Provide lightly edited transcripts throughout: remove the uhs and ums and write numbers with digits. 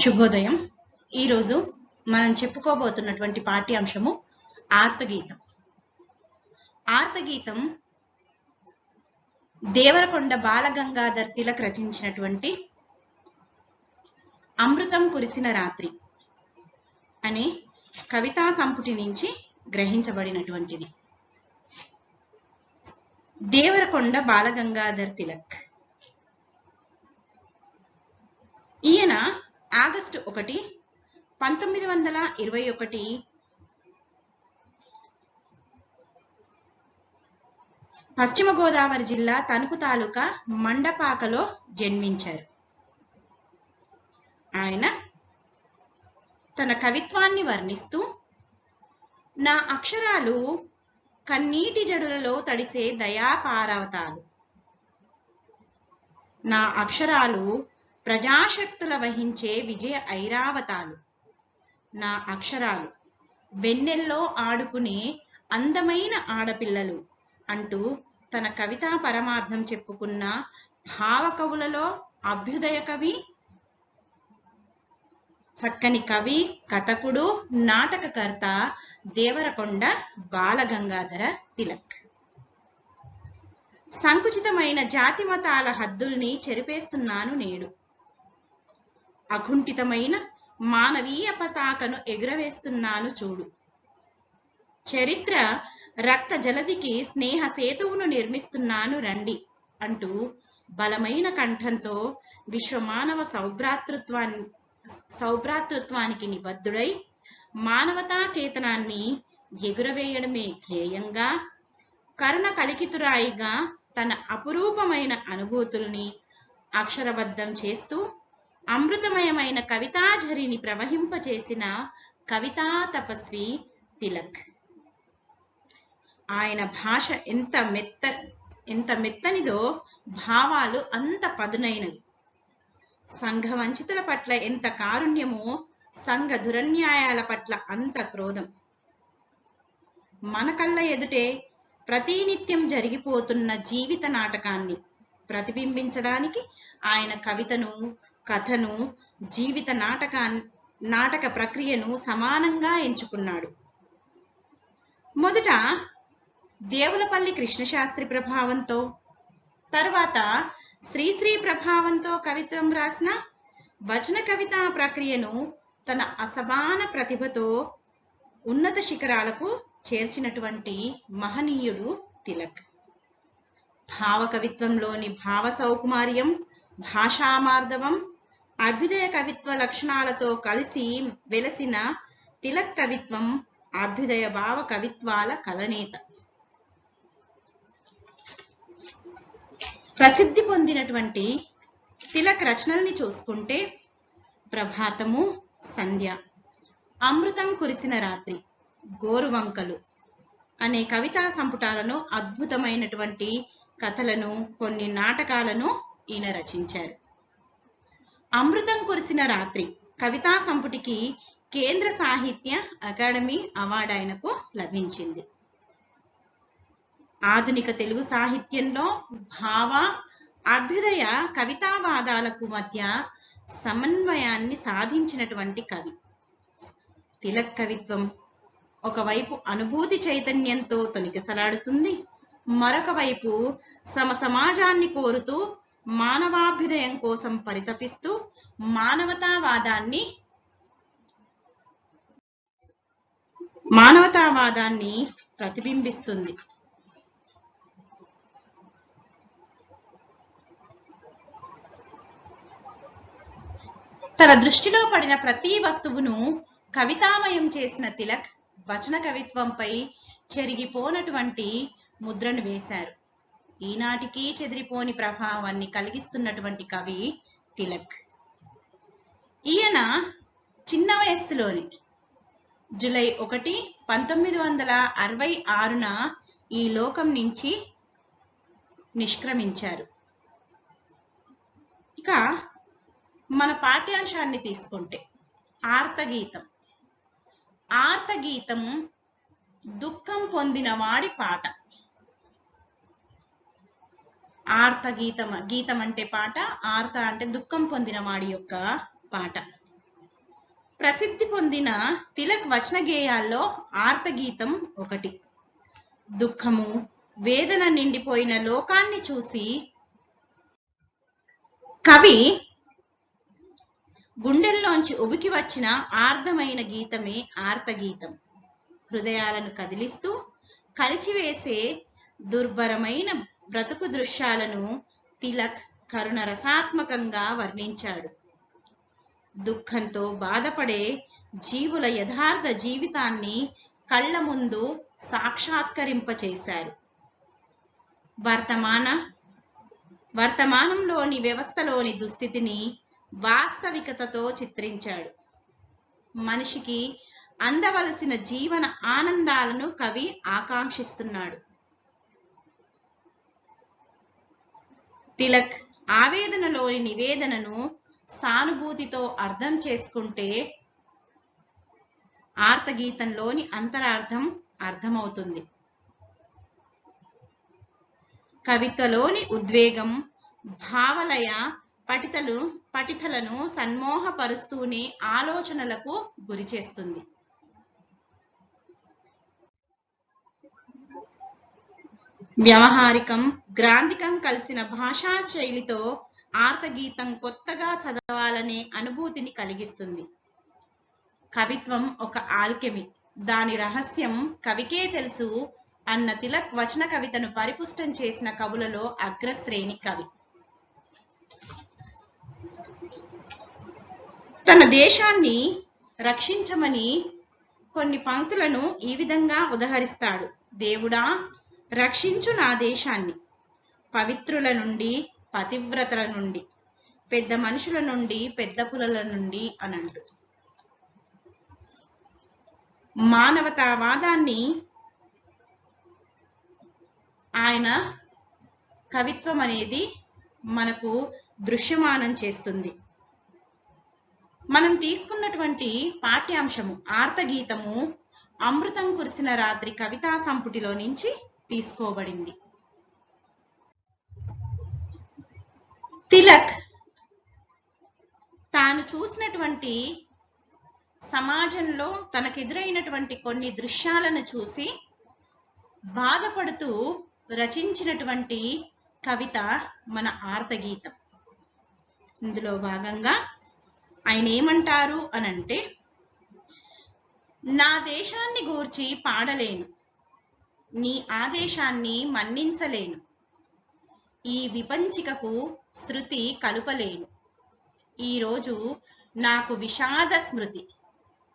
శుభోదయం. ఈరోజు మనం చెప్పుకోబోతున్నటువంటి పాఠ్యాంశము ఆర్తగీతం. ఆర్తగీతం దేవరకొండ బాలగంగాధర్ తిలక్ రచించినటువంటి అమృతం కురిసిన రాత్రి అనే కవితా సంపుటి నుంచి గ్రహించబడినటువంటిది. దేవరకొండ బాలగంగాధర్ తిలక్ ఈయన ఆగస్టు 1, 1921 పశ్చిమ గోదావరి జిల్లా తణుకు తాలూకా మండపాకలో జన్మించారు. ఆయన తన కవిత్వాన్ని వర్ణిస్తూ, నా అక్షరాలు కన్నీటి జడులలో తడిసే దయాపారవతాలు, నా అక్షరాలు ప్రజాశక్తుల వహించే విజయ ఐరావతాలు, నా అక్షరాలు వెన్నెల్లో ఆడుకునే అందమైన ఆడపిల్లలు అంటూ తన కవితా పరమార్థం చెప్పుకున్న భావకవులలో అభ్యుదయ కవి, చక్కని కవి, కథకుడు, నాటకకర్త దేవరకొండ బాలగంగాధర తిలక్. సంకుచితమైన జాతి మతాల హద్దుల్ని చెరిపేస్తున్నాను నేడు, అకుంఠితమైన మానవీయ పతాకను ఎగురవేస్తున్నాను చూడు, చరిత్ర రక్త జలదికి స్నేహ సేతువును నిర్మిస్తున్నాను రండి అంటూ బలమైన కంఠంతో విశ్వమానవ సౌభ్రాతృత్వానికి నిబద్ధుడై మానవతా కేతనాన్ని ఎగురవేయడమే ధ్యేయంగా, కరుణ కలికితురాయిగా తన అపురూపమైన అనుభూతుల్ని అక్షరబద్ధం చేస్తూ అమృతమయమైన కవితాఝరిని ప్రవహింపచేసిన కవితా తపస్వి తిలక్. ఆయన భాష ఎంత మెత్తనిదో భావాలు అంత పదునైనవి. సంఘ వంచితుల పట్ల ఎంత కారుణ్యమో సంఘ దురన్యాయాల పట్ల అంత క్రోధం. మన కళ్ళ ఎదుటే ప్రతినిత్యం జరిగిపోతున్న జీవిత నాటకాన్ని ప్రతిబింబించడానికి ఆయన కవితను, కథను, జీవిత నాటక ప్రక్రియను సమానంగా ఎంచుకున్నాడు. మొదట దేవులపల్లి కృష్ణశాస్త్రి ప్రభావంతో, తర్వాత శ్రీశ్రీ ప్రభావంతో కవిత్వం రాసిన వచన కవితా ప్రక్రియను తన అసమాన ప్రతిభతో ఉన్నత శిఖరాలకు చేర్చినటువంటి మహనీయుడు తిలక్. భావ కవిత్వంలోని భావ సౌకుమార్యం, భాషామార్దవం, అభ్యుదయ కవిత్వ లక్షణాలతో కలిసి వెలసిన తిలక్ కవిత్వం అభ్యుదయ భావ కవిత్వాల కలనేత. ప్రసిద్ధి పొందినటువంటి తిలక్ రచనల్ని చూసుకుంటే ప్రభాతము, సంధ్య, అమృతం కురిసిన రాత్రి, గోరువంకలు అనే కవితా సంపుటాలను, అద్భుతమైనటువంటి కథలను, కొన్ని నాటకాలను ఈయన రచించారు. అమృతం కురిసిన రాత్రి కవితా సంపుటికి కేంద్ర సాహిత్య అకాడమీ అవార్డు ఆయనకు లభించింది. ఆధునిక తెలుగు సాహిత్యంలో భావ, అభ్యుదయ కవితావాదాలకు మధ్య సమన్వయాన్ని సాధించినటువంటి కవి. తిలక్ కవిత్వం ఒకవైపు అనుభూతి చైతన్యంతో తొణికిసలాడుతుంది, మరొక వైపు సమాజాన్ని కోరుతూ మానవాభ్యుదయం కోసం పరితపిస్తూ మానవతావాదాన్ని ప్రతిబింబిస్తుంది. తన దృష్టిలో పడిన ప్రతి వస్తువును కవితామయం చేసిన తిలక్ వచన కవిత్వంపై చెరిగిపోనటువంటి ముద్రను వేశారు. ఈనాటికి చెదిరిపోని ప్రభావాన్ని కలిగిస్తున్నటువంటి కవి తిలక్. ఈయన చిన్న వయస్సులోని జూలై 1, 1966 ఈ లోకం నుంచి నిష్క్రమించారు. ఇక మన పాఠ్యాంశాన్ని తీసుకుంటే ఆర్తగీతం. ఆర్తగీతం దుఃఖం పొందిన వాడి పాట. ఆర్త గీతం అంటే పాట, ఆర్త అంటే దుఃఖం పొందిన వాడి యొక్క పాట. ప్రసిద్ధి పొందిన తిలక్ వచన గేయాల్లో ఆర్తగీతం ఒకటి. దుఃఖము, వేదన నిండిపోయిన లోకాన్ని చూసి కవి గుండెల్లోంచి ఉబికి వచ్చిన ఆర్ద్రమైన గీతమే ఆర్తగీతం. హృదయాలను కదిలిస్తూ కలిచివేసే దుర్భరమైన బ్రతుకు దృశ్యాలను తిలక్ కరుణ రసాత్మకంగా వర్ణించాడు. దుఃఖంతో బాధపడే జీవుల యథార్థ జీవితాన్ని కళ్ళ ముందు సాక్షాత్కరింపచేశారు. వర్తమానంలోని వ్యవస్థలోని దుస్థితిని వాస్తవికతతో చిత్రించాడు. మనిషికి అందవలసిన జీవన ఆనందాలను కవి ఆకాంక్షిస్తున్నాడు. తిలక్ ఆవేదనలోని నివేదనను సానుభూతితో అర్థం చేసుకుంటే ఆర్తగీతంలోని అంతరార్థం అర్థమవుతుంది. కవిత్వలోని ఉద్వేగం, భావలయ పఠితలను సన్మోహపరుస్తూనే ఆలోచనలకు గురిచేస్తుంది. వ్యవహారికం, గ్రాంధికం కలిసిన భాషా శైలితో ఆర్తగీతం కొత్తగా చదవాలనే అనుభూతిని కలిగిస్తుంది. కవిత్వం ఒక ఆల్కెమీ, దాని రహస్యం కవికే తెలుసు అన్న తిలక్ వచన కవితను పరిపుష్టం చేసిన కవులలో అగ్రశ్రేణి కవి. తన దేశాన్ని రక్షించమని కొన్ని పంక్తులను ఈ విధంగా ఉదహరిస్తాడు. దేవుడా, రక్షించు నా దేశాన్ని, పవిత్రుల నుండి, పతివ్రతల నుండి, పెద్ద మనుషుల నుండి, పెద్ద పులల నుండి అనంటూ మానవతావాదాన్ని ఆయన కవిత్వం అనేది మనకు దృశ్యమానం చేస్తుంది. మనం తీసుకున్నటువంటి పాఠ్యాంశము ఆర్తగీతము అమృతం కురిసిన రాత్రి కవితా సంపుటిలో నుంచి తీసుకోబడింది. తిలక్ తాను చూసినటువంటి సమాజంలో తనకెదురైనటువంటి కొన్ని దృశ్యాలను చూసి బాధపడుతూ రచించినటువంటి కవిత మన ఆర్తగీతం. ఇందులో భాగంగా ఆయన ఏమంటారు అనంటే, నా దేశాన్ని గూర్చి పాడలేను, నీ ఆదేశాన్ని మన్నించలేను, ఈ విపంచికకు శృతి కలుపలేను, ఈరోజు నాకు విషాద స్మృతి,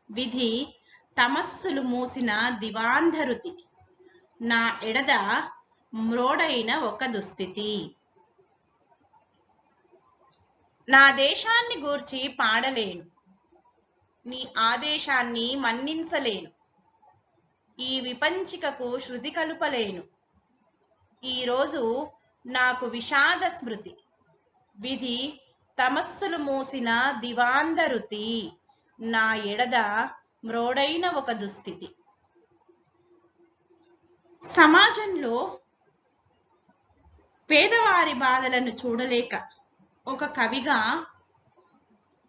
విధి తమస్సులు మూసిన దివాంధరుతి, నా ఎడద మ్రోడైన ఒక దుస్థితి. నా దేశాన్ని గూర్చి పాడలేను, నీ ఆదేశాన్ని మన్నించలేను, ఈ విపంచికకు శృతి కలుపలేను, ఈరోజు నాకు విషాద స్మృతి, విధి తమస్సులు మూసిన దివాంధరుతి, నా ఎడద మ్రోడైన ఒక దుస్థితి. సమాజంలో పేదవారి బాధలను చూడలేక ఒక కవిగా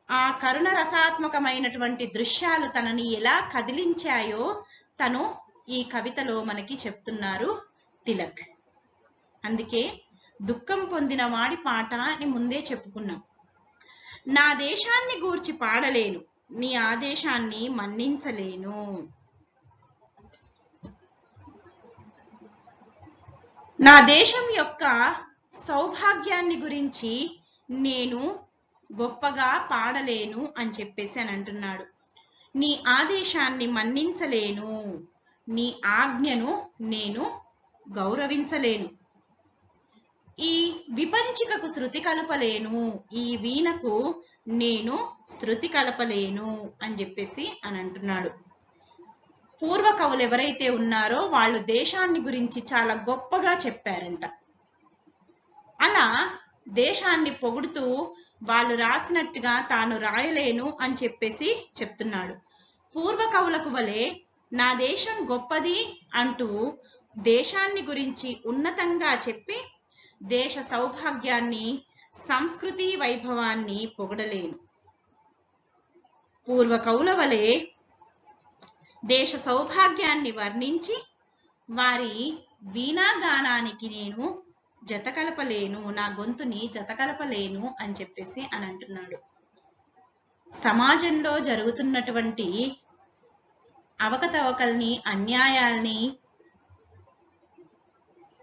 ఆ కరుణ రసాత్మకమైనటువంటి దృశ్యాలు తనని ఎలా కదిలించాయో తను ఈ కవితలో మనకి చెప్తున్నారు తిలక్. అందుకే దుఃఖం పొందిన వాడి పాట అని ముందే చెప్పుకున్నాం. నా దేశాన్ని గూర్చి పాడలేను, నీ ఆదేశాన్ని మన్నించలేను. నా దేశం యొక్క సౌభాగ్యాన్ని గురించి నేను గొప్పగా పాడలేను అని చెప్పేసి అని అంటున్నాడు. నీ ఆదేశాన్ని మన్నించలేను, నీ ఆజ్ఞను నేను గౌరవించలేను, ఈ విపంచికకు శృతి కలపలేను, ఈ వీణకు నేను శృతి కలపలేను అని చెప్పేసి అని అంటున్నాడు. పూర్వ కవులు ఎవరైతే ఉన్నారో వాళ్ళు దేశాన్ని గురించి చాలా గొప్పగా చెప్పారంట. అలా దేశాన్ని పొగుడుతూ వాళ్ళు రాసినట్టుగా తాను రాయలేను అని చెప్పేసి చెప్తున్నాడు. పూర్వ కవులకు వలె నా దేశం గొప్పది అంటూ దేశాన్ని గురించి ఉన్నతంగా చెప్పి దేశ సౌభాగ్యాన్ని, సంస్కృతి వైభవాన్ని పొగడలేను. పూర్వ కవుల వలె దేశ సౌభాగ్యాన్ని వర్ణించి వారి వీణాగానానికి నేను జతకలపలేను, నా గొంతుని జతకలపలేను అని చెప్పేసి అని అంటున్నాడు. సమాజంలో జరుగుతున్నటువంటి అవకతవకల్ని, అన్యాయాల్ని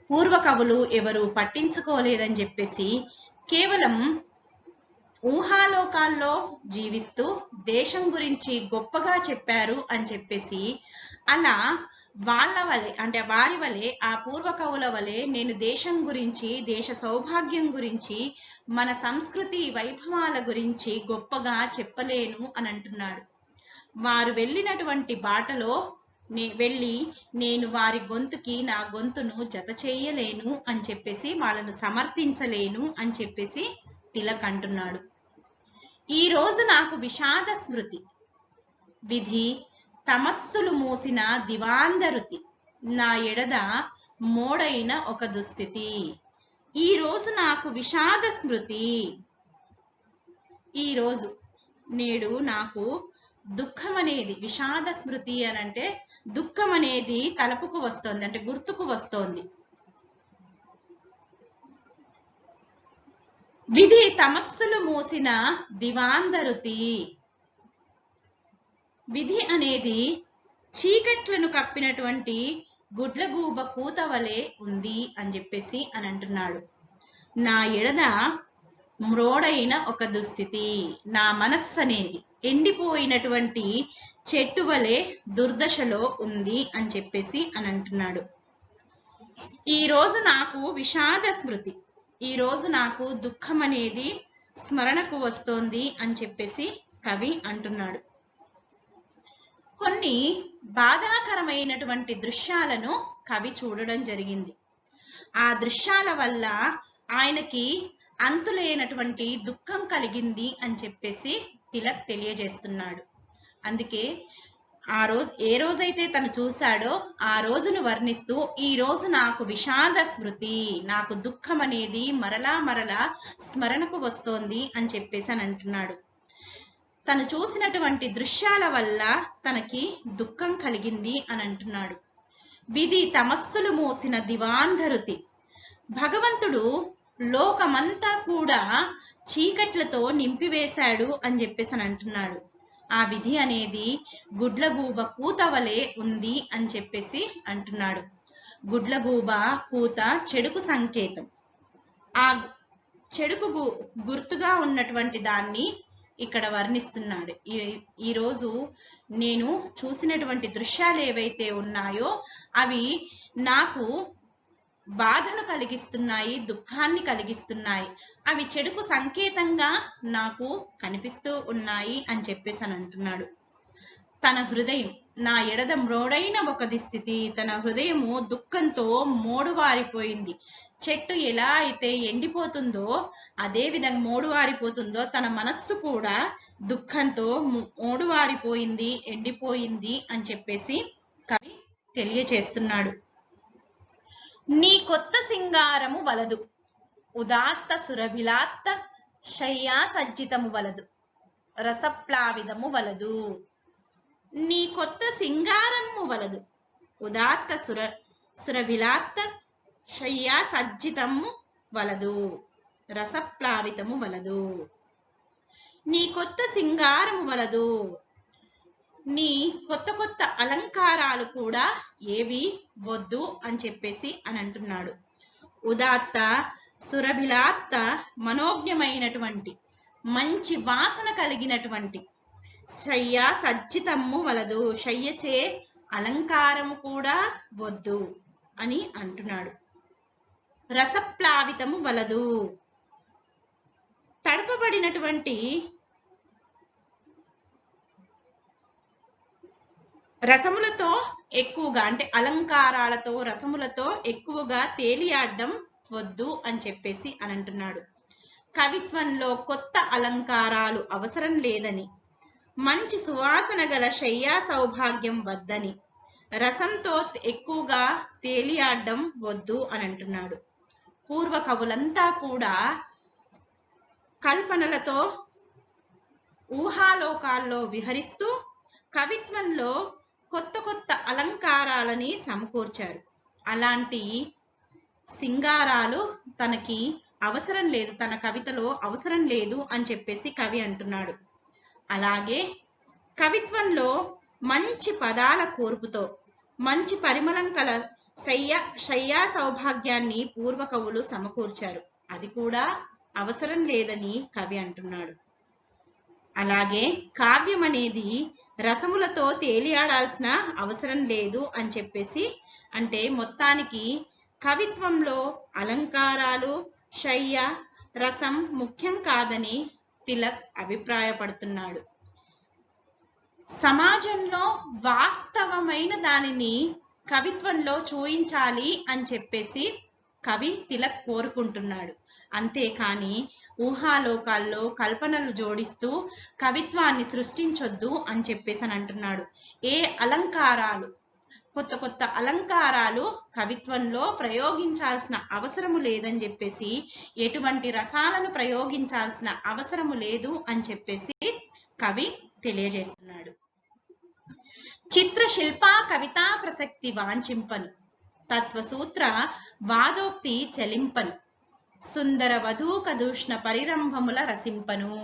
పూర్వ కవులు ఎవరు పట్టించుకోలేదని చెప్పేసి కేవలం ఊహాలోకాల్లో జీవిస్తూ దేశం గురించి గొప్పగా చెప్పారు అని చెప్పేసి అలా వాళ్ళ వలె అంటే వారి వలె ఆ పూర్వ కవుల వలె నేను దేశం గురించి, దేశ సౌభాగ్యం గురించి, మన సంస్కృతి వైభవాల గురించి గొప్పగా చెప్పలేను అని అంటున్నాడు. వారు వెళ్ళినటువంటి బాటలో వెళ్ళి నేను వారి గొంతుకి నా గొంతును జత చేయలేను అని చెప్పేసి వాళ్ళను సమర్థించలేను అని చెప్పేసి తిలక్ అంటున్నాడు. ఈ రోజు నాకు విషాద స్మృతి, విధి తమస్సులు మూసిన దివాంధరుతి, నా ఎడద మోడైన ఒక దుస్థితి. ఈ రోజు నాకు విషాద స్మృతి, ఈ రోజు నేడు నాకు దుఃఖం అనేది, విషాద స్మృతి అని అంటే దుఃఖం అనేది తలపుకు వస్తోంది, అంటే గుర్తుకు వస్తోంది. విధి తమస్సులు మూసిన దివాంధరుతి, విధి అనేది చీకట్లను కప్పినటువంటి గుడ్లగూబ కూత వలె ఉంది అని చెప్పేసి అని అంటున్నాడు. నా ఎడద మ్రోడైన ఒక దుస్థితి, నా మనస్సు అనేది ఎండిపోయినటువంటి చెట్టు వలె దుర్దశలో ఉంది అని చెప్పేసి అని అంటున్నాడు. ఈ రోజు నాకు విషాద స్మృతి, ఈ రోజు నాకు దుఃఖం అనేది స్మరణకు వస్తోంది అని చెప్పేసి కవి అంటున్నాడు. కొన్ని బాధాకరమైనటువంటి దృశ్యాలను కవి చూడడం జరిగింది. ఆ దృశ్యాల వల్ల ఆయనకి అంతులేనటువంటి దుఃఖం కలిగింది అని చెప్పేసి తిలక్ తెలియజేస్తున్నాడు. అందుకే ఆ రోజు ఏ రోజైతే తను చూశాడో ఆ రోజును వర్ణిస్తూ ఈ రోజు నాకు విషాద స్మృతి, నాకు దుఃఖం అనేది మరలా మరలా స్మరణకు వస్తోంది అని చెప్పేసి అని అంటున్నాడు. తను చూసినటువంటి దృశ్యాల వల్ల తనకి దుఃఖం కలిగింది అని అంటున్నాడు. విధి తమస్సులు మూసిన దివాంధరుతి, భగవంతుడు లోకమంతా కూడా చీకట్లతో నింపివేశాడు అని చెప్పేసి అని అంటున్నాడు. ఆ విధి అనేది గుడ్లగూబ కూత వలె ఉంది అని చెప్పేసి అంటున్నాడు. గుడ్లగూబ కూత చెడుకు సంకేతం. ఆ చెడుకు గుర్తుగా ఉన్నటువంటి దాన్ని ఇక్కడ వర్ణిస్తున్నాడు. ఈరోజు నేను చూసినటువంటి దృశ్యాలు ఏవైతే ఉన్నాయో అవి నాకు బాధను కలిగిస్తున్నాయి, దుఃఖాన్ని కలిగిస్తున్నాయి, అవి చెడుకు సంకేతంగా నాకు కనిపిస్తూ ఉన్నాయి అని చెప్పేసి అని అంటున్నాడు. తన హృదయం నా ఎడద మ్రోడైన ఒక స్థితి, తన హృదయము దుఃఖంతో మోడువారిపోయింది. చెట్టు ఎలా అయితే ఎండిపోతుందో అదే విధంగా మోడువారిపోతుందో తన మనస్సు కూడా దుఃఖంతో మోడువారిపోయింది, ఎండిపోయింది అని చెప్పేసి కవి తెలియచేస్తున్నాడు. నీ కొత్త సింగారము వలదు, ఉదాత్త సురభిలాత్త శయ్యా సజ్జితము వలదు, రసప్లావిదము వలదు. నీ కొత్త సింగారము వలదు, ఉదాత్త సురభిలాత్త శయ్యా సజ్జితము వలదు, రసప్లావితము వలదు. నీ కొత్త సింగారము వలదు, నీ కొత్త కొత్త అలంకారాలు కూడా ఏవి వద్దు అని చెప్పేసి అని అంటున్నాడు. ఉదాత్త సురభిలాత్త మనోజ్ఞమైనటువంటి మంచి వాసన కలిగినటువంటి శయ్య సజ్జితము వలదు, శయ్యచే అలంకారము కూడా వద్దు అని అంటున్నాడు. రసప్లావితము వలదు, తడపబడినటువంటి రసములతో ఎక్కువగా అంటే అలంకారాలతో రసములతో ఎక్కువగా తేలియాడడం వద్దు అని చెప్పేసి అని అంటున్నాడు. కవిత్వంలో కొత్త అలంకారాలు అవసరం లేదని, మంచి సువాసన గల శయ్యా సౌభాగ్యం వద్దని, రసంతో ఎక్కువగా తేలియాడడం వద్దు అని అంటున్నాడు. పూర్వ కవులంతా కూడా కల్పనలతో ఊహాలోకాల్లో విహరిస్తూ కవిత్వంలో కొత్త కొత్త అలంకారాలని సమకూర్చారు. అలాంటి సింగారాలు తనకి అవసరం లేదు, తన కవితలో అవసరం లేదు అని చెప్పేసి కవి అంటున్నాడు. అలాగే కవిత్వంలో మంచి పదాల కూర్పుతో మంచి పరిమళం కల శయ్యా సౌభాగ్యాన్ని పూర్వ కవులు సమకూర్చారు. అది కూడా అవసరం లేదని కవి అంటున్నాడు. అలాగే కావ్యం అనేది రసములతో తేలియాడాల్సిన అవసరం లేదు అని చెప్పేసి, అంటే మొత్తానికి కవిత్వంలో అలంకారాలు, శయ్య, రసం ముఖ్యం కాదని తిలక్ అభిప్రాయపడుతున్నాడు. సమాజంలో వాస్తవమైన దానిని కవిత్వంలో చూయించాలి అని చెప్పేసి కవి తిలక్ కోరుకుంటున్నాడు. అంతేకాని ఊహాలోకాల్లో కల్పనలు జోడిస్తూ కవిత్వాన్ని సృష్టించొద్దు అని చెప్పేసి అని అంటున్నాడు. ఏ అలంకారాలు, కొత్త కొత్త అలంకారాలు కవిత్వంలో ప్రయోగించాల్సిన అవసరము లేదని చెప్పేసి, ఎటువంటి రసాలను ప్రయోగించాల్సిన అవసరము లేదు అని చెప్పేసి కవి తెలియజేస్తున్నాడు. చిత్రశిల్ప కవితా ప్రసక్తి వాంఛింపను, తత్వసూత్ర వాదోక్తి చలింపను, సుందర వధూకదూష్ణ పరిరంభముల రసింపను.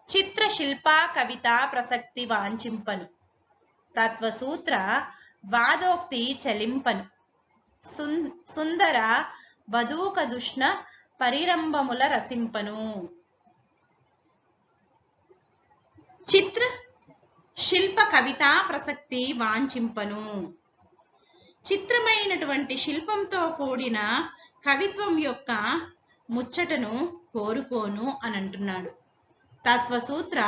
చిత్రశిల్ప కవితా ప్రసక్తి వాంఛింపను, తత్వసూత్ర వాదోక్తి చలింపను, సుందర వధూకదూష్ణ పరిరంభముల రసింపను. చిత్ర శిల్ప కవితా ప్రసక్తి వాంఛింపను, చిత్రమైనటువంటి శిల్పంతో కూడిన కవిత్వం యొక్క ముచ్చటను కోరుకోను అని అంటున్నాడు. తత్వసూత్ర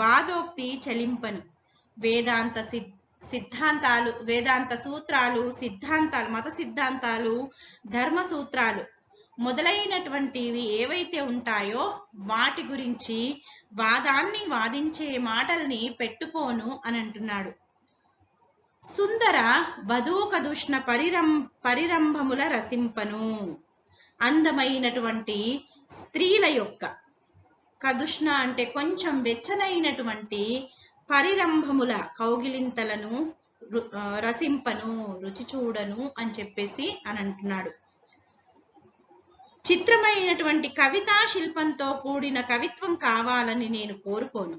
వాదోక్తి చలింపను, వేదాంత సూత్రాలు, సిద్ధాంతాలు, మత సిద్ధాంతాలు, ధర్మ సూత్రాలు మొదలైనటువంటివి ఏవైతే ఉంటాయో వాటి గురించి వాదాన్ని వాదించే మాటల్ని పెట్టుకోను అని అంటున్నాడు. సుందర వధూకదూష్ణ పరిరంభముల రసింపను, అందమైనటువంటి స్త్రీల యొక్క, కదుష్ణ అంటే కొంచెం వెచ్చనైనటువంటి, పరిరంభముల కౌగిలింతలను రసింపను, రుచి చూడను అని చెప్పేసి అని అంటున్నాడు. చిత్రమైనటువంటి కవితా శిల్పంతో కూడిన కవిత్వం కావాలని నేను కోరుకోను.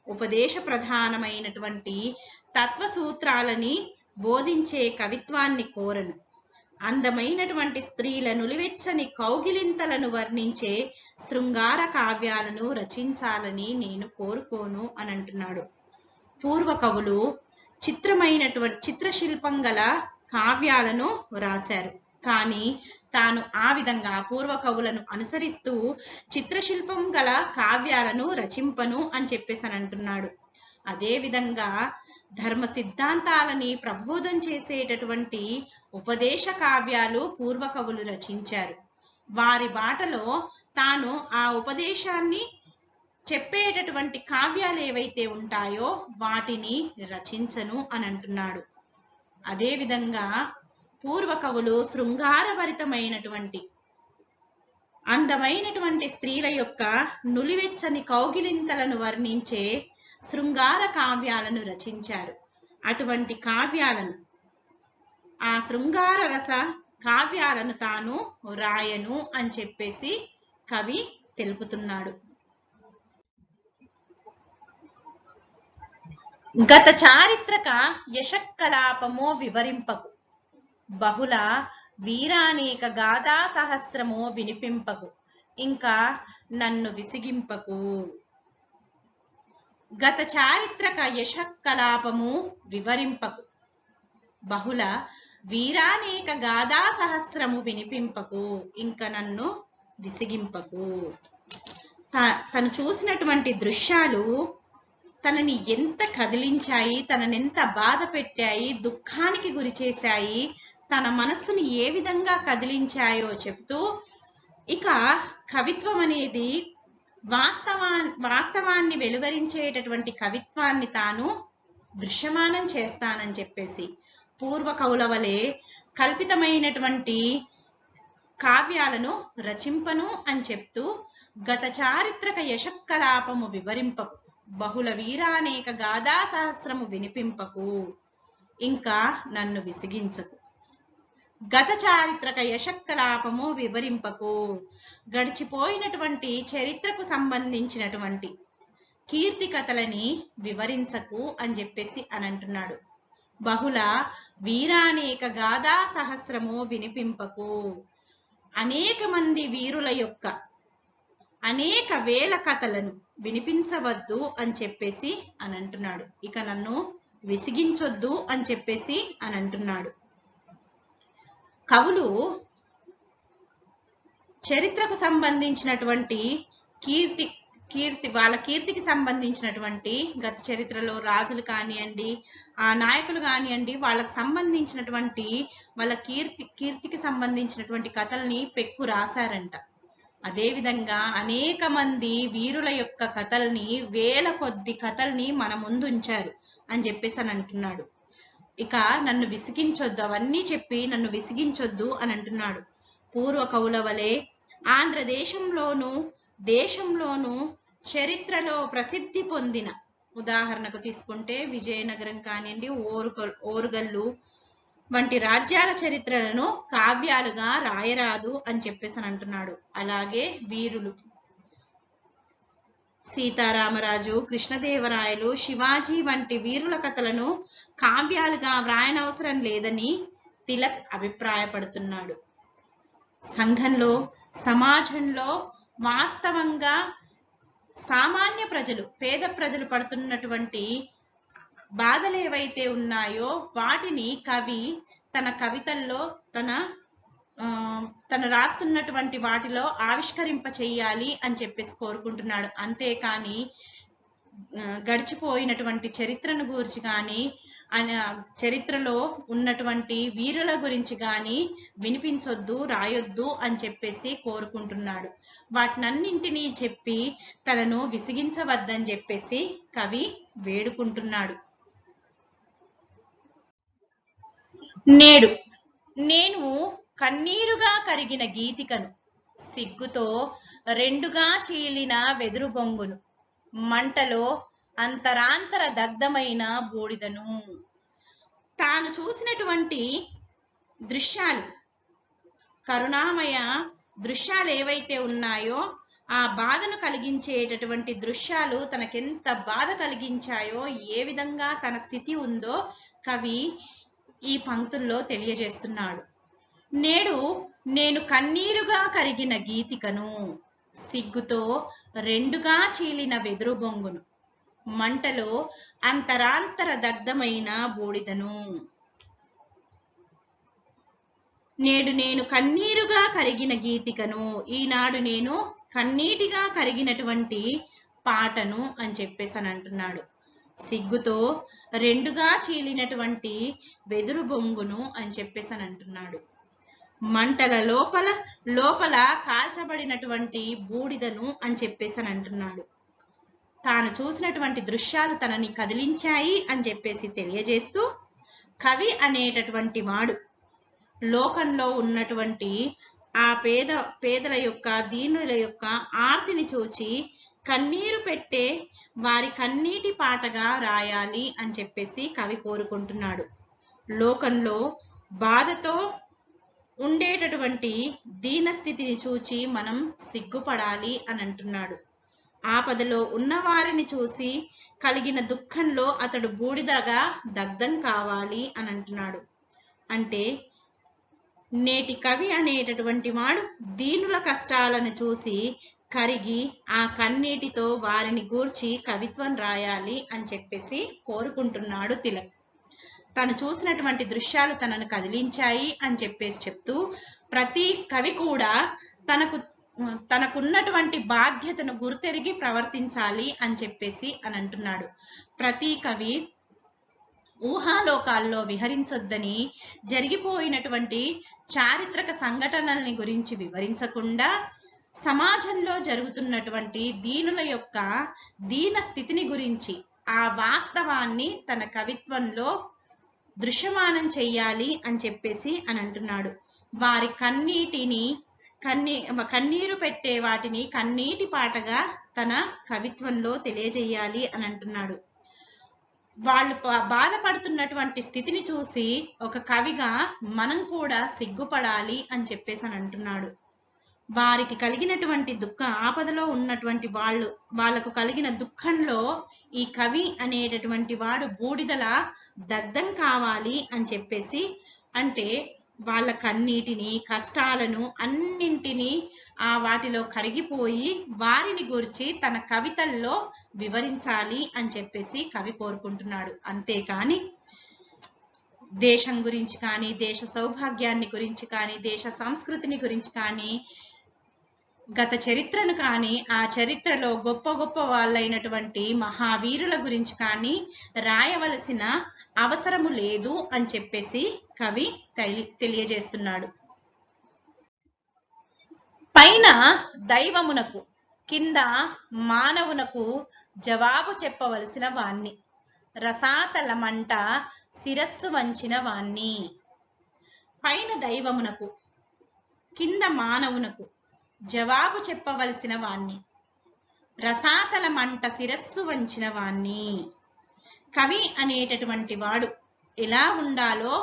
ఉపదేశ ప్రధానమైనటువంటి తత్వసూత్రాలని బోధించే కవిత్వాన్ని కోరను. అందమైనటువంటి స్త్రీల నులివెచ్చని కౌగిలింతలను వర్ణించే శృంగార కావ్యాలను రచించాలని నేను కోరుకోను అని అంటున్నాడు. పూర్వ కవులు చిత్రశిల్పం గల కావ్యాలను రాశారు. కానీ తాను ఆ విధంగా పూర్వ కవులను అనుసరిస్తూ చిత్రశిల్పం గల కావ్యాలను రచింపను అని చెప్పేసి అని అంటున్నాడు. అదే విధంగా ధర్మ సిద్ధాంతాలని ప్రబోధం చేసేటటువంటి ఉపదేశ కావ్యాలు పూర్వ కవులు రచించారు. వారి బాటలో తాను ఆ ఉపదేశాన్ని చెప్పేటటువంటి కావ్యాలు ఏవైతే ఉంటాయో వాటిని రచించను అని అంటున్నాడు. అదే విధంగా పూర్వ కవులు శృంగారభరితమైనటువంటి అందమైనటువంటి స్త్రీల యొక్క నులివెచ్చని కౌగిలింతలను వర్ణించే శృంగార కావ్యాలను రచించారు. అటువంటి కావ్యాలను, ఆ శృంగార రస కావ్యాలను తాను రాయను అని చెప్పేసి కవి తెలుపుతున్నాడు. గత చారిత్రక యశక్కలాపమో వివరింపకు, బహుళ వీరానేక గాథా సహస్రమో వినిపింపకు, ఇంకా నన్ను విసిగింపకు. గత చారిత్రక యశక్కలాపము వివరింపకు, బహుళ వీరానేక గాథా సహస్రము వినిపింపకు, ఇంకా నన్ను విసిగింపకు. తను చూసినటువంటి దృశ్యాలు తనని ఎంత కదిలించాయి, తనని ఎంత బాధ పెట్టాయి, దుఃఖానికి గురి చేశాయి, తన మనస్సుని ఏ విధంగా కదిలించాయో చెప్తూ, ఇక కవిత్వం అనేది వాస్తవాన్ని వెలువరించేటటువంటి కవిత్వాన్ని తాను దృశ్యమానం చేస్తానని చెప్పేసి, పూర్వ కవుల వలె కల్పితమైనటువంటి కావ్యాలను రచింపను అని చెప్తూ గత చారిత్రక యశక్కలాపము వివరింపకు, బహుళ వీరానేక గాథా సహస్రము వినిపింపకు, ఇంకా నన్ను విసిగించకు. గత చారిత్రక యశక్కలాపము వివరింపకు, గడిచిపోయినటువంటి చరిత్రకు సంబంధించినటువంటి కీర్తి కథలని వివరించకు అని చెప్పేసి అని అంటున్నాడు. బహుళ వీరానేక గాథా సహస్రము వినిపింపకు, అనేక మంది వీరుల యొక్క అనేక వేల కథలను వినిపించవద్దు అని చెప్పేసి అని అంటున్నాడు. ఇక నన్ను విసిగించొద్దు అని చెప్పేసి అని అంటున్నాడు. కవులు చరిత్రకు సంబంధించినటువంటి వాళ్ళ కీర్తికి సంబంధించినటువంటి గత చరిత్రలో రాజులు కానివ్వండి, ఆ నాయకులు కానివ్వండి, వాళ్ళకు సంబంధించినటువంటి వాళ్ళ కీర్తికి సంబంధించినటువంటి కథల్ని పెక్కు రాశారంట. అదేవిధంగా అనేక మంది వీరుల యొక్క కథల్ని, వేల కొద్ది కథల్ని మన ముందు ఉంచారు అని చెప్పేసి అని అంటున్నాడు. ఇక నన్ను విసిగించొద్దు, అవన్నీ చెప్పి నన్ను విసిగించొద్దు అని అంటున్నాడు. పూర్వ కవుల వలె ఆంధ్రదేశంలోను దేశంలోను చరిత్రలో ప్రసిద్ధి పొందిన, ఉదాహరణకు తీసుకుంటే విజయనగరం కానివ్వండి, ఓరుగల్లు వంటి రాజ్యాల చరిత్రలను కావ్యాలుగా రాయరాదు అని చెప్పేసి అని అంటున్నాడు. అలాగే వీరులు సీతారామరాజు, కృష్ణదేవరాయలు, శివాజీ వంటి వీరుల కథలను కావ్యాలుగా వ్రాయనవసరం లేదని తిలక్ అభిప్రాయపడుతున్నాడు. సంఘంలో, సమాజంలో వాస్తవంగా సామాన్య ప్రజలు, పేద ప్రజలు పడుతున్నటువంటి బాధలు ఏవైతే ఉన్నాయో వాటిని కవి తన కవితల్లో తన రాస్తున్నటువంటి వాటిలో ఆవిష్కరింప చెయ్యాలి అని చెప్పేసి కోరుకుంటున్నాడు. అంతేకాని గడిచిపోయినటువంటి చరిత్రను గురించి కానీ, చరిత్రలో ఉన్నటువంటి వీరుల గురించి కానీ వినిపించొద్దు, రాయొద్దు అని చెప్పేసి కోరుకుంటున్నాడు. వాటినన్నింటినీ చెప్పి తనను విసిగించవద్దని చెప్పేసి కవి వేడుకుంటున్నాడు. నేడు నేను కన్నీరుగా కరిగిన గీతికను, సిగ్గుతో రెండుగా చీలిన వెదురు బొంగును, మంటలో అంతరాంతర దగ్ధమైన బూడిదను. తాను చూసినటువంటి దృశ్యాలు, కరుణామయ దృశ్యాలు ఏవైతే ఉన్నాయో ఆ బాధను కలిగించేటటువంటి దృశ్యాలు తనకెంత బాధ కలిగించాయో, ఏ విధంగా తన స్థితి ఉందో కవి ఈ పంక్తుల్లో తెలియజేస్తున్నాడు. నేడు నేను కన్నీరుగా కరిగిన గీతికను, సిగ్గుతో రెండుగా చీలిన వెదురు బొంగును, మంటలో అంతరాంతర దగ్ధమైన బూడిదను. నేడు నేను కన్నీరుగా కరిగిన గీతికను, ఈనాడు నేను కన్నీటిగా కరిగినటువంటి పాటను అని చెప్పేసి అని అంటున్నాడు. సిగ్గుతో రెండుగా చీలినటువంటి వెదురు బొంగును అని చెప్పేసి అని అంటున్నాడు. మంటల లోపల కాల్చబడినటువంటి బూడిదను అని చెప్పేసి అని అంటున్నాడు. తాను చూసినటువంటి దృశ్యాలు తనని కదిలించాయి అని చెప్పేసి తెలియజేస్తూ, కవి అనేటటువంటి వాడు లోకంలో ఉన్నటువంటి ఆ పేదల యొక్క, దీనుల యొక్క ఆర్తిని చూచి కన్నీరు పెట్టే వారి కన్నీటి పాటగా రాయాలి అని చెప్పేసి కవి కోరుకుంటున్నాడు. లోకంలో బాధతో ఉండేటటువంటి దీనస్థితిని చూచి మనం సిగ్గుపడాలి అని అంటున్నాడు. ఆపదలో ఉన్నవారిని చూసి కలిగిన దుఃఖంలో అతడు బూడిదగా దగ్ధం కావాలి అని అంటున్నాడు. అంటే నేటి కవి అనేటటువంటి వాడు దీనుల కష్టాలను చూసి కరిగి ఆ కన్నీటితో వారిని గూర్చి కవిత్వం రాయాలి అని చెప్పేసి కోరుకుంటున్నాడు తిలక్. తను చూసినటువంటి దృశ్యాలు తనను కదిలించాయి అని చెప్పేసి చెప్తూ, ప్రతి కవి కూడా తనకున్నటువంటి బాధ్యతను గుర్తెరిగి ప్రవర్తించాలి అని చెప్పేసి అని అంటున్నాడు. ప్రతి కవి ఊహాలోకాల్లో విహరించొద్దని, జరిగిపోయినటువంటి చారిత్రక సంఘటనల్ని గురించి వివరించకుండా సమాజంలో జరుగుతున్నటువంటి దీనుల యొక్క దీన స్థితిని గురించి, ఆ వాస్తవాన్ని తన కవిత్వంలో దృశ్యమానం చెయ్యాలి అని చెప్పేసి అని అంటున్నాడు. వారి కన్నీరు పెట్టే వాటిని కన్నీటి పాటగా తన కవిత్వంలో తెలియజేయాలి అని అంటున్నాడు. వాళ్ళు బాధపడుతున్నటువంటి స్థితిని చూసి ఒక కవిగా మనం కూడా సిగ్గుపడాలి అని చెప్పేసి అని అంటున్నాడు. వారికి కలిగినటువంటి ఆపదలో ఉన్నటువంటి వాళ్ళకు కలిగిన దుఃఖంలో ఈ కవి అనేటటువంటి వాడు బూడిదలా దగ్ధం కావాలి అని చెప్పేసి, అంటే వాళ్ళ కన్నీటిని కష్టాలను అన్నింటినీ వాటిలో కరిగిపోయి వారిని గురించి తన కవితల్లో వివరించాలి అని చెప్పేసి కవి కోరుకుంటున్నాడు. అంతేకాని దేశం గురించి కానీ, దేశ సౌభాగ్యాన్ని గురించి కానీ, దేశ సంస్కృతిని గురించి కానీ, గత చరిత్రను కానీ, ఆ చరిత్రలో గొప్ప గొప్ప వాళ్ళైనటువంటి మహావీరుల గురించి కానీ రాయవలసిన అవసరము లేదు అని చెప్పేసి కవి తెలియజేస్తున్నాడు. పైన దైవమునకు కింద మానవునకు జవాబు చెప్పవలసిన వాణ్ణి, రసాతలమంట శిరస్సు వంచిన వాణ్ణి. పైన దైవమునకు కింద మానవునకు జవాబు చెప్పవలసిన వాణ్ణి, రసాతలమంట శిరస్సు వంచిన వాణ్ణి. కవి అనేటటువంటి వాడు ఎలా ఉండాలో,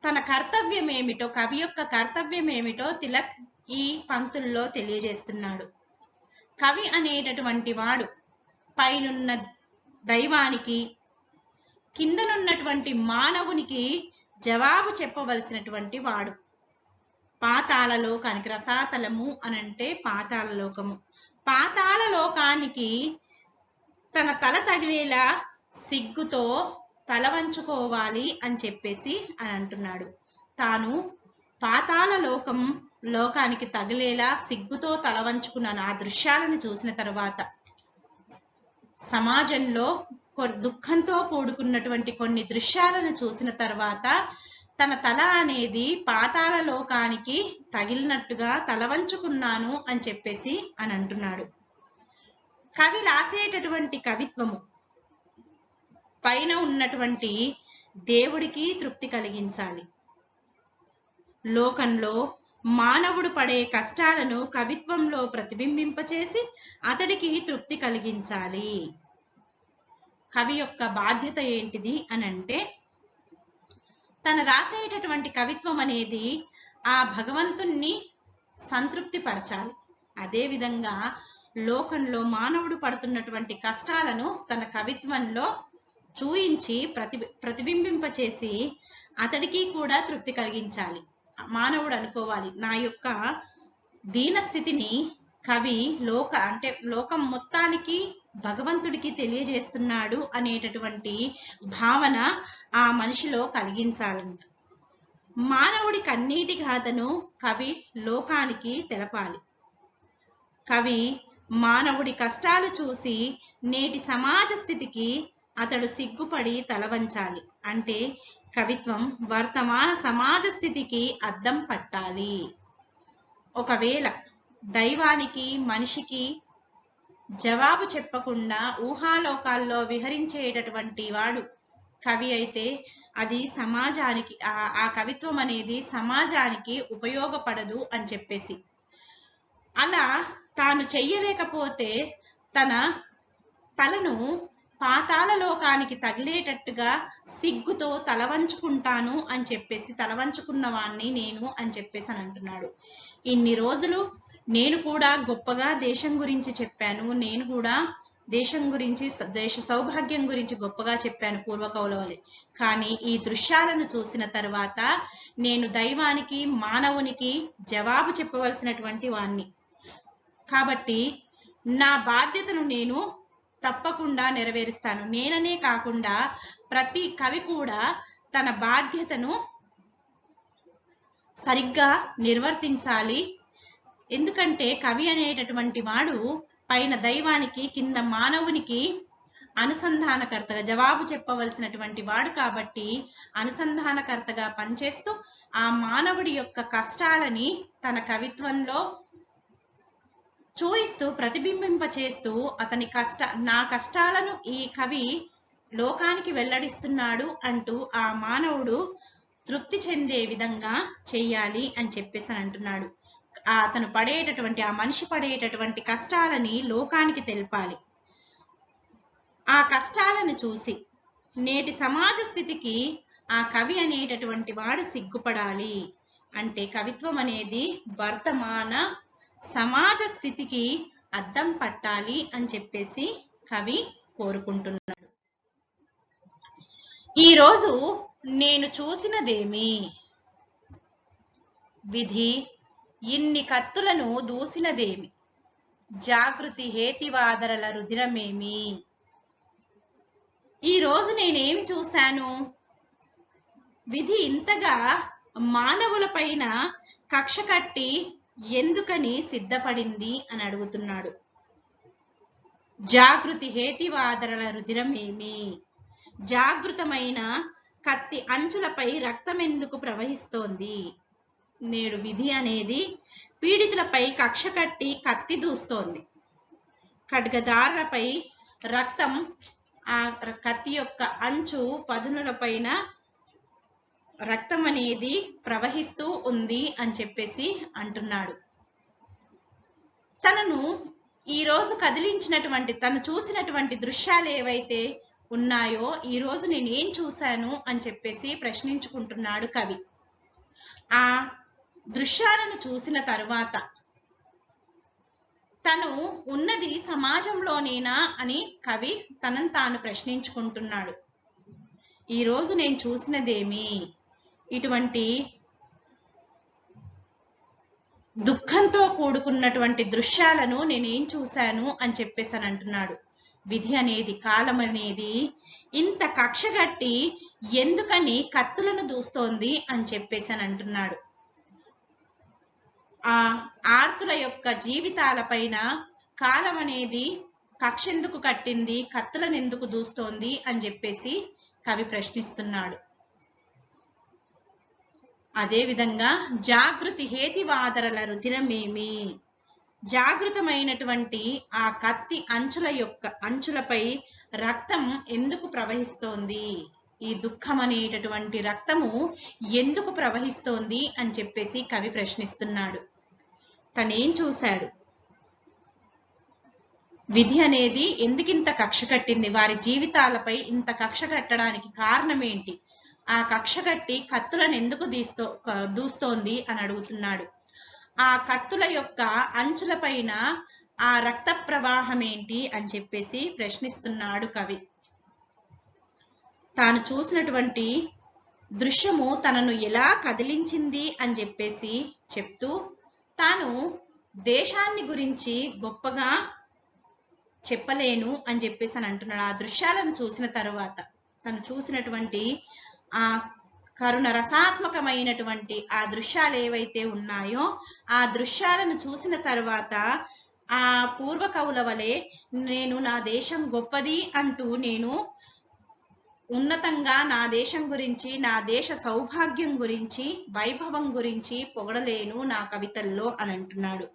తన కర్తవ్యం ఏమిటో, కవి యొక్క కర్తవ్యం ఏమిటో తిలక్ ఈ పంక్తుల్లో తెలియజేస్తున్నాడు. కవి అనేటటువంటి వాడు పైనున్న దైవానికి కిందనున్నటువంటి మానవునికి జవాబు చెప్పవలసినటువంటి వాడు. పాతాళ లోకానికి, రసాతలము అనంటే పాతాళ లోకము, పాతాళ లోకానికి తన తల తగిలేలా సిగ్గుతో తల వంచుకోవాలి అని చెప్పేసి అని అంటున్నాడు. తాను పాతాళ లోకానికి తగిలేలా సిగ్గుతో తల వంచుకున్నాను. ఆ దృశ్యాలను చూసిన తర్వాత సమాజంలో దుఃఖంతో కూడుకున్నటువంటి కొన్ని దృశ్యాలను చూసిన తర్వాత తన తల అనేది పాతాళ లోకానికి తగిలినట్టుగా తల వంచుకున్నాను అని చెప్పేసి అని అంటున్నాడు. కవి రాసేటటువంటి కవిత్వము పైన ఉన్నటువంటి దేవుడికి తృప్తి కలిగించాలి. లోకంలో మానవుడు పడే కష్టాలను కవిత్వంలో ప్రతిబింబింపచేసి అతడికి తృప్తి కలిగించాలి. కవి యొక్క బాధ్యత ఏంటిది అనంటే, తన రాసేటటువంటి కవిత్వం అనేది ఆ భగవంతుణ్ణి సంతృప్తి పరచాలి. అదేవిధంగా లోకంలో మానవుడు పడుతున్నటువంటి కష్టాలను తన కవిత్వంలో చూయించి ప్రతిబింబింపచేసి అతడికి కూడా తృప్తి కలిగించాలి. మానవుడు అనుకోవాలి, నా యొక్క దీన స్థితిని కవి లోకం మొత్తానికి భగవంతుడికి తెలియజేస్తున్నాడు అనేటటువంటి భావన ఆ మనిషిలో కలిగించాలంట. మానవుడి కన్నీటి గాథను కవి లోకానికి తెలపాలి. కవి మానవుడి కష్టాలు చూసి నేటి సమాజ స్థితికి అతడు సిగ్గుపడి తలవంచాలి. అంటే కవిత్వం వర్తమాన సమాజ స్థితికి అద్దం పట్టాలి. ఒకవేళ దైవానికి మనిషికి జవాబు చెప్పకుండా ఊహాలోకాల్లో విహరించేటటువంటి వాడు కవి అయితే అది సమాజానికి, ఆ కవిత్వం అనేది సమాజానికి ఉపయోగపడదు అని చెప్పేసి, అలా తాను చెయ్యలేకపోతే తన తలను పాతాళ లోకానికి తగిలేటట్టుగా సిగ్గుతో తలవంచుకుంటాను అని చెప్పేసి, తలవంచుకున్న వాణ్ణి నేను అని చెప్పేసి అని అంటున్నాడు. ఇన్ని రోజులు నేను కూడా గొప్పగా దేశం గురించి చెప్పాను, నేను కూడా దేశం గురించి, దేశ సౌభాగ్యం గురించి గొప్పగా చెప్పాను పూర్వకౌలవలే. కానీ ఈ దృశ్యాలను చూసిన తర్వాత నేను దైవానికి మానవునికి జవాబు చెప్పవలసినటువంటి వాణ్ణి. కాబట్టి నా బాధ్యతను నేను తప్పకుండా నెరవేరుస్తాను. నేననే కాకుండా ప్రతి కవి కూడా తన బాధ్యతను సరిగ్గా నిర్వర్తించాలి. ఎందుకంటే కవి అనేటటువంటి వాడు పైన దైవానికి కింద మానవునికి అనుసంధానకర్తగా జవాబు చెప్పవలసినటువంటి వాడు కాబట్టి అనుసంధానకర్తగా పనిచేస్తూ ఆ మానవుడి యొక్క కష్టాలని తన కవిత్వంలో చూయిస్తూ ప్రతిబింబింపచేస్తూ అతని నా కష్టాలను ఈ కవి లోకానికి వెల్లడిస్తున్నాడు అంటూ ఆ మానవుడు తృప్తి చెందే విధంగా చెయ్యాలి అని చెప్పేసి అంటున్నాడు. అతను పడేటటువంటి ఆ మనిషి పడేటటువంటి కష్టాలని లోకానికి తెలపాలి. ఆ కష్టాలను చూసి నేటి సమాజ స్థితికి ఆ కవి అనేటటువంటి వాడు సిగ్గుపడాలి. అంటే కవిత్వం అనేది వర్తమాన సమాజ స్థితికి అద్దం పట్టాలి అని చెప్పేసి కవి కోరుకుంటున్నాడు. ఈరోజు నేను చూసినదేమి, విధి ఇన్ని కత్తులను దూసినదేమి, జాగృతి హేతివాదరల రుధిరమేమి. ఈరోజు నేనేమి చూశాను, విధి ఇంతగా మానవుల పైన కక్ష కట్టి ఎందుకని సిద్ధపడింది అని అడుగుతున్నాడు. జాగృతి హేతివాదరల రుధిరమేమి, జాగృతమైన కత్తి అంచులపై రక్తం ఎందుకు ప్రవహిస్తోంది. నేడు విధి అనేది పీడితులపై కక్ష కట్టి కత్తి దూస్తోంది. ఖడ్గదారులపై రక్తం ఆ కత్తి యొక్క అంచు పదునుల పైన రక్తం అనేది ప్రవహిస్తూ ఉంది అని చెప్పేసి అంటున్నాడు. తనను ఈరోజు కదిలించినటువంటి తను చూసినటువంటి దృశ్యాలు ఏవైతే ఉన్నాయో ఈరోజు నేను ఏం చూశాను అని చెప్పేసి ప్రశ్నించుకుంటున్నాడు కవి. ఆ దృశ్యాలను చూసిన తరువాత తను ఉన్నది సమాజంలోనేనా అని కవి తనను తాను ప్రశ్నించుకుంటున్నాడు. ఈరోజు నేను చూసినదేమి, ఇటువంటి దుఃఖంతో కూడుకున్నటువంటి దృశ్యాలను నేనేం చూశాను అని చెప్పేసి అని అంటున్నాడు. విధి అనేది, కాలం అనేది ఇంత కక్షగట్టి ఎందుకని కత్తులను దూస్తోంది అని చెప్పేసి అని అంటున్నాడు. ఆ ఆర్తుల యొక్క జీవితాల పైన కాలం అనేది కక్ష ఎందుకు కట్టింది, కత్తులను ఎందుకు దూస్తోంది అని చెప్పేసి కవి ప్రశ్నిస్తున్నాడు. అదే విధంగా జాగృతి హేతివాదరల రుధిరమేమి, జాగృతమైనటువంటి ఆ కత్తి అంచులపై రక్తం ఎందుకు ప్రవహిస్తోంది, ఈ దుఃఖం అనేటటువంటి రక్తము ఎందుకు ప్రవహిస్తోంది అని చెప్పేసి కవి ప్రశ్నిస్తున్నాడు. తనేం చూశాడు, విధి అనేది ఎందుకింత కక్ష కట్టింది, వారి జీవితాలపై ఇంత కక్ష కట్టడానికి కారణం ఏంటి, ఆ కక్ష కట్టి కత్తులను ఎందుకు దూస్తోంది అని అడుగుతున్నాడు. ఆ కత్తుల యొక్క అంచుల పైన ఆ రక్త ప్రవాహం ఏంటి అని చెప్పేసి ప్రశ్నిస్తున్నాడు కవి. తాను చూసినటువంటి దృశ్యము తనను ఎలా కదిలించింది అని చెప్పేసి చెప్తూ తాను దేశాన్ని గురించి గొప్పగా చెప్పలేను అని చెప్పేసి అని అంటున్నాడు. ఆ దృశ్యాలను చూసిన తరువాత తను చూసినటువంటి ఆ కరుణ రసాత్మకమైనటువంటి ఆ దృశ్యాలు ఏవైతే ఉన్నాయో ఆ దృశ్యాలను చూసిన తర్వాత ఆ పూర్వ కవుల వలె నేను నా దేశం గొప్పది అంటూ నేను ఉన్నతంగా నా దేశం గురించి, నా దేశ సౌభాగ్యం గురించి, వైభవం గురించి పొగడలేను నా కవితల్లో అని అంటున్నాడు.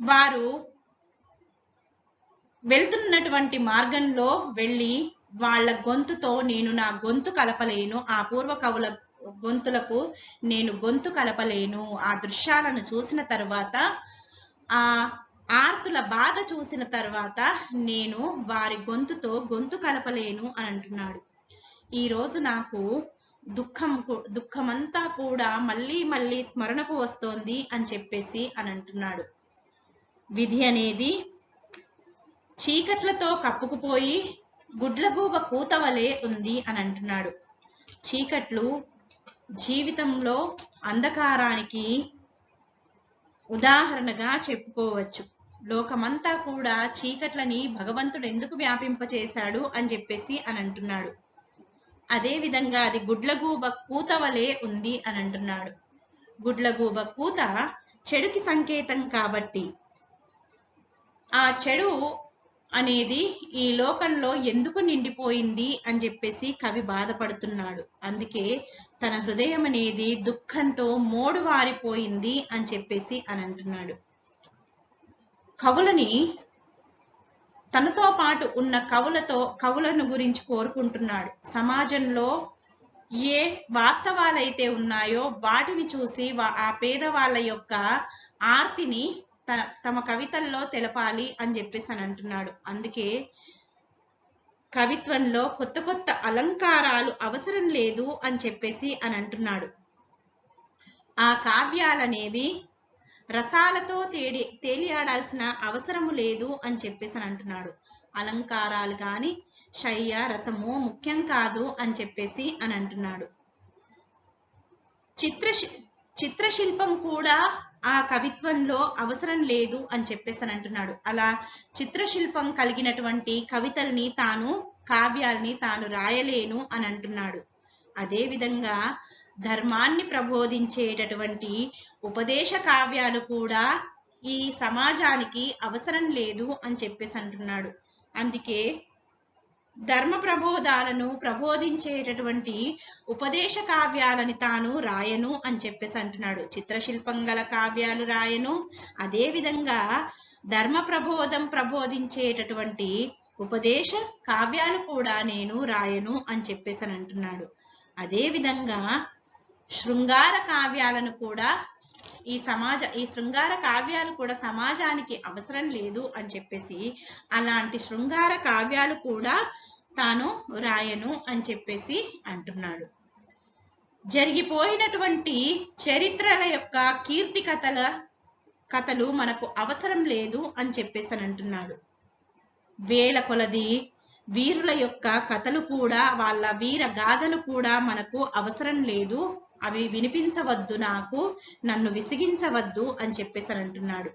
వారు వెళ్తున్నటువంటి మార్గంలో వెళ్ళి వాళ్ళ గొంతుతో నేను నా గొంతు కలపలేను, ఆ పూర్వ కవుల గొంతులకు నేను గొంతు కలపలేను. ఆ దృశ్యాలను చూసిన తర్వాత, ఆ ఆర్తుల బాధ చూసిన తర్వాత నేను వారి గొంతుతో గొంతు కలపలేను అని అంటున్నాడు. ఈరోజు నాకు దుఃఖమంతా కూడా మళ్ళీ మళ్ళీ స్మరణకు వస్తోంది అని చెప్పేసి అని అంటున్నాడు. విధి అనేది చీకట్లతో కప్పుకుపోయి గుడ్లగూబ కూతవలే ఉంది అని అంటున్నాడు. చీకట్లు జీవితంలో అంధకారానికి ఉదాహరణగా చెప్పుకోవచ్చు. లోకమంతా కూడా చీకట్లని భగవంతుడు ఎందుకు వ్యాపింపచేశాడు అని చెప్పేసి అని అంటున్నాడు. అదే విధంగా అది గుడ్లగూబ కూతవలే ఉంది అని అంటున్నాడు. గుడ్లగూబ కూత చెడుకి సంకేతం కాబట్టి ఆ చెడు అనేది ఈ లోకంలో ఎందుకు నిండిపోయింది అని చెప్పేసి కవి బాధపడుతున్నాడు. అందుకే తన హృదయం అనేది దుఃఖంతో మోడువారిపోయింది అని చెప్పేసి అని అంటున్నాడు. కవులని తనతో పాటు ఉన్న కవులను గురించి కోరుకుంటున్నాడు. సమాజంలో ఏ వాస్తవాలైతే ఉన్నాయో వాటిని చూసి ఆ పేదవాళ్ళ యొక్క ఆర్తిని తమ కవితల్లో తెలపాలి అని చెప్పేసి అని అంటున్నాడు. అందుకే కవిత్వంలో కొత్త కొత్త అలంకారాలు అవసరం లేదు అని చెప్పేసి అని అంటున్నాడు. ఆ కావ్యాలనేవి రసాలతో తేలియాడాల్సిన అవసరము లేదు అని చెప్పేసి అని అంటున్నాడు. అలంకారాలు కానీ శయ్య రసము ముఖ్యం కాదు అని చెప్పేసి అని అంటున్నాడు. చిత్రశిల్పం కూడా ఆ కవిత్వంలో అవసరం లేదు అని చెప్పేసి అని అంటున్నాడు. అలా చిత్రశిల్పం కలిగినటువంటి కవితల్ని కావ్యాల్ని తాను రాయలేను అని అంటున్నాడు. అదే విధంగా ధర్మాన్ని ప్రబోధించేటటువంటి ఉపదేశ కావ్యాలు కూడా ఈ సమాజానికి అవసరం లేదు అని చెప్పేసి అంటున్నాడు. అందుకే ధర్మ ప్రబోధాలను ప్రబోధించేటటువంటి ఉపదేశ కావ్యాలని తాను రాయను అని చెప్పేసి అంటున్నాడు. చిత్రశిల్పం గల కావ్యాలు రాయను, అదే విధంగా ధర్మ ప్రబోధించేటటువంటి ఉపదేశ కావ్యాలు కూడా నేను రాయను అని చెప్పేసి అని అంటున్నాడు. అదే విధంగా శృంగార కావ్యాలను కూడా ఈ శృంగార కావ్యాలు కూడా సమాజానికి అవసరం లేదు అని చెప్పేసి అలాంటి శృంగార కావ్యాలు కూడా తాను రాయను అని చెప్పేసి అంటున్నాడు. జరిగిపోయినటువంటి చరిత్రల యొక్క కీర్తి కథలు మనకు అవసరం లేదు అని చెప్పేసి అని అంటున్నాడు. వేల కొలది వీరుల యొక్క కథలు కూడా, వాళ్ళ వీర గాథలు కూడా మనకు అవసరం లేదు, అవి వినిపించవద్దు, నన్ను విసిగించవద్దు అని చెప్పేసి అంటున్నాడు.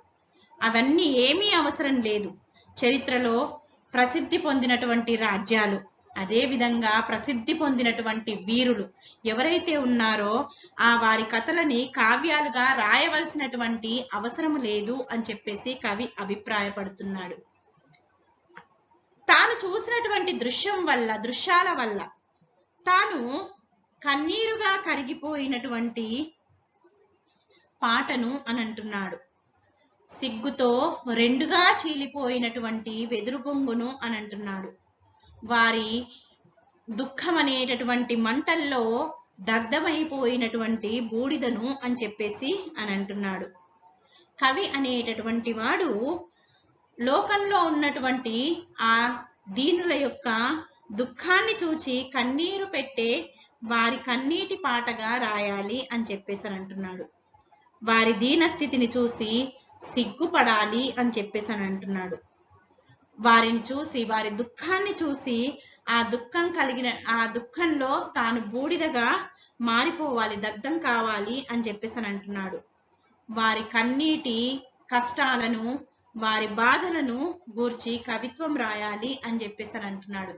అవన్నీ ఏమీ అవసరం లేదు. చరిత్రలో ప్రసిద్ధి పొందినటువంటి రాజ్యాలు, అదే విధంగా ప్రసిద్ధి పొందినటువంటి వీరులు ఎవరైతే ఉన్నారో వారి కథలని కావ్యాలుగా రాయవలసినటువంటి అవసరం లేదు అని చెప్పేసి కవి అభిప్రాయపడుతున్నాడు. తాను చూసినటువంటి దృశ్యాల వల్ల తాను కన్నీరుగా కరిగిపోయినటువంటి పాటను అని అంటున్నాడు. సిగ్గుతో రెండుగా చీలిపోయినటువంటి వెదురు బొంగును అని అంటున్నాడు. వారి దుఃఖం అనేటటువంటి మంటల్లో దగ్ధమైపోయినటువంటి బూడిదను అని చెప్పేసి అని అంటున్నాడు. కవి అనేటటువంటి వాడు లోకంలో ఉన్నటువంటి ఆ దీనుల యొక్క దుఃఖాన్ని చూచి కన్నీరు పెట్టే వారి కన్నీటి పాటగా రాయాలి అని చెప్పేసి అని అంటున్నాడు. వారి దీనస్థితిని చూసి సిగ్గుపడాలి అని చెప్పేసి అని అంటున్నాడు. వారిని చూసి, వారి దుఃఖాన్ని చూసి ఆ దుఃఖంలో తాను బూడిదగా మారిపోవాలి, దగ్ధం కావాలి అని చెప్పేసి అని అంటున్నాడు. వారి కన్నీటి కష్టాలను, వారి బాధలను గూర్చి కవిత్వం రాయాలి అని చెప్పేసి అని అంటున్నాడు.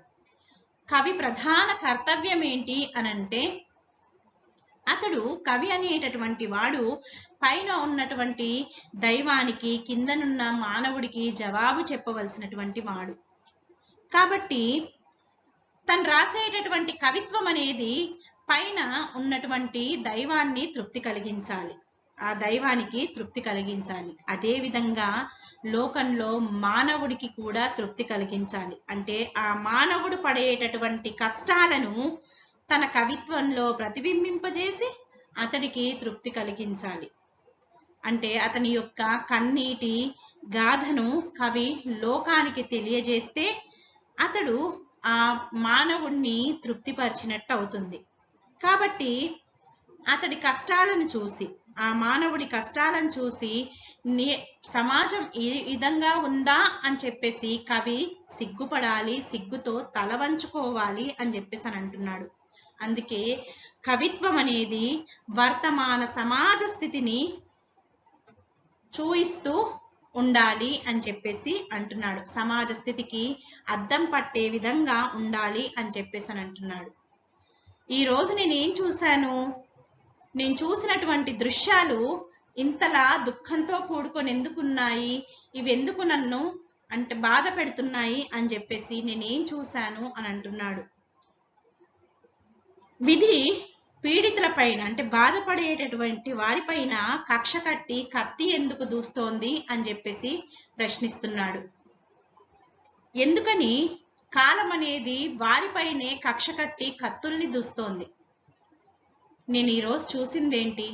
కవి ప్రధాన కర్తవ్యం ఏంటి అనంటే, అతడు కవి అనేటటువంటి వాడు పైన ఉన్నటువంటి దైవానికి, కిందనున్న మానవుడికి జవాబు చెప్పవలసినటువంటి వాడు. కాబట్టి తను రాసేటటువంటి కవిత్వం అనేది పైన ఉన్నటువంటి దైవాన్ని తృప్తి కలిగించాలి, ఆ దైవానికి తృప్తి కలిగించాలి. అదే విధంగా లోకంలో మానవుడికి కూడా తృప్తి కలిగించాలి. అంటే ఆ మానవుడు పడేటటువంటి కష్టాలను తన కవిత్వంలో ప్రతిబింబింపజేసి అతడికి తృప్తి కలిగించాలి. అంటే అతని యొక్క కన్నీటి గాథను కవి లోకానికి తెలియజేస్తే అతడు ఆ మానవుణ్ణి తృప్తిపరిచినట్టు అవుతుంది. కాబట్టి అతడి కష్టాలను చూసి, ఆ మానవుడి కష్టాలను చూసి సమాజం ఈ విధంగా ఉందా అని చెప్పేసి కవి సిగ్గుపడాలి, సిగ్గుతో తల వంచుకోవాలి అని చెప్పేసి అని అంటున్నాడు. అందుకే కవిత్వం అనేది వర్తమాన సమాజ స్థితిని చూయిస్తూ ఉండాలి అని చెప్పేసి అంటున్నాడు. సమాజ స్థితికి అద్దం పట్టే విధంగా ఉండాలి అని చెప్పేసి అని అంటున్నాడు. ఈ రోజు నేను చూసినటువంటి దృశ్యాలు ఇంతలా దుఃఖంతో కూడుకొని ఎందుకున్నాయి, ఇవి ఎందుకు నన్ను అంటే బాధ పెడుతున్నాయి అని చెప్పేసి నేనేం చూశాను అని అంటున్నాడు. విధి పీడితుల పైన, అంటే బాధపడేటటువంటి వారిపైన కక్ష కట్టి కత్తి ఎందుకు దూస్తోంది అని చెప్పేసి ప్రశ్నిస్తున్నాడు. ఎందుకని కాలం అనేది వారిపైనే కక్ష కట్టి కత్తుల్ని దూస్తోంది. నేను ఈరోజు చూసిందేంటి,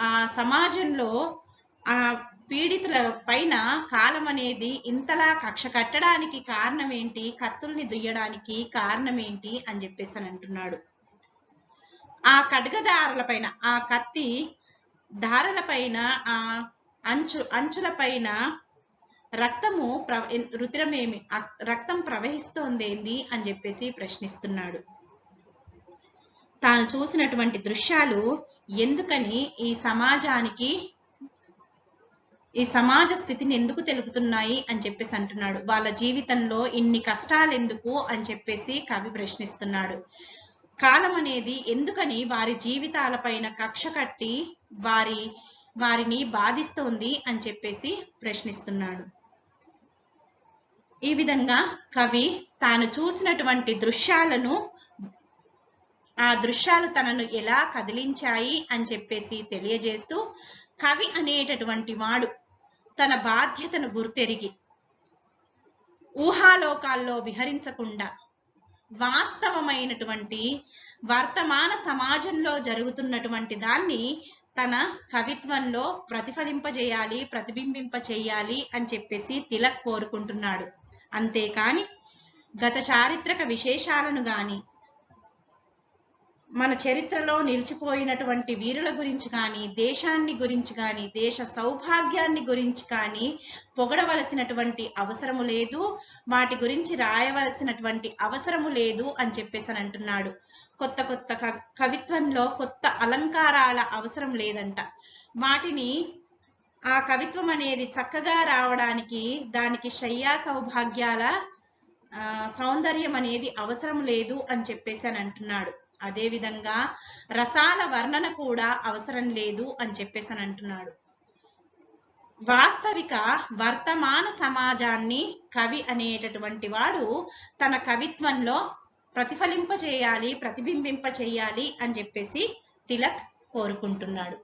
ఆ సమాజంలో ఆ పీడితుల పైన కాలం అనేది ఇంతలా కక్ష కట్టడానికి కారణం ఏంటి, కత్తుల్ని దుయ్యడానికి కారణం ఏంటి అని చెప్పేసి అని అంటున్నాడు. ఆ ఖడ్గదారుల పైన, ఆ కత్తి దారుల పైన, ఆ అంచుల పైన రక్తము రుధిరమేమి, రక్తం ప్రవహిస్తోందేంది అని చెప్పేసి ప్రశ్నిస్తున్నాడు. తాను చూసినటువంటి దృశ్యాలు ఎందుకని ఈ సమాజానికి, ఈ సమాజ స్థితిని ఎందుకు తెలుపుతున్నాయి అని చెప్పేసి అంటున్నాడు. వాళ్ళ జీవితంలో ఇన్ని కష్టాలు ఎందుకు అని చెప్పేసి కవి ప్రశ్నిస్తున్నాడు. కాలం అనేది ఎందుకని వారి జీవితాల పైన కక్ష కట్టి వారిని బాధిస్తోంది అని చెప్పేసి ప్రశ్నిస్తున్నాడు. ఈ విధంగా కవి తాను చూసినటువంటి దృశ్యాలను, ఆ దృశ్యాలు తనను ఎలా కదిలించాయి అని చెప్పేసి తెలియజేస్తూ, కవి అనేటటువంటి వాడు తన బాధ్యతను గుర్తెరిగి ఊహాలోకాల్లో విహరించకుండా వాస్తవమైనటువంటి వర్తమాన సమాజంలో జరుగుతున్నటువంటి దాన్ని తన కవిత్వంలో ప్రతిఫలింపజేయాలి, ప్రతిబింబింపచేయాలి అని చెప్పేసి తిలక్ కోరుకుంటున్నాడు. అంతేకాని గత చారిత్రక విశేషాలను గాని, మన చరిత్రలో నిలిచిపోయినటువంటి వీరుల గురించి కానీ, దేశాన్ని గురించి కానీ, దేశ సౌభాగ్యాన్ని గురించి కానీ పొగడవలసినటువంటి అవసరము లేదు, వాటి గురించి రాయవలసినటువంటి అవసరము లేదు అని చెప్పేసి అని అంటున్నాడు. కొత్త కొత్త కవిత్వంలో కొత్త అలంకారాల అవసరం లేదంట. వాటిని, ఆ కవిత్వం అనేది చక్కగా రావడానికి దానికి శయ్యా సౌభాగ్యాల సౌందర్యం అనేది అవసరం లేదు అని చెప్పేసి అని అంటున్నాడు. అదే విధంగా రసాల వర్ణన కూడా అవసరం లేదు అని చెప్పేసి అని అంటున్నాడు. వాస్తవిక వర్తమాన సమాజాన్ని కవి అనేటటువంటి వాడు తన కవిత్వంలో ప్రతిఫలింపచేయాలి, ప్రతిబింబింపచేయాలి అని చెప్పేసి తిలక్ కోరుకుంటున్నాడు.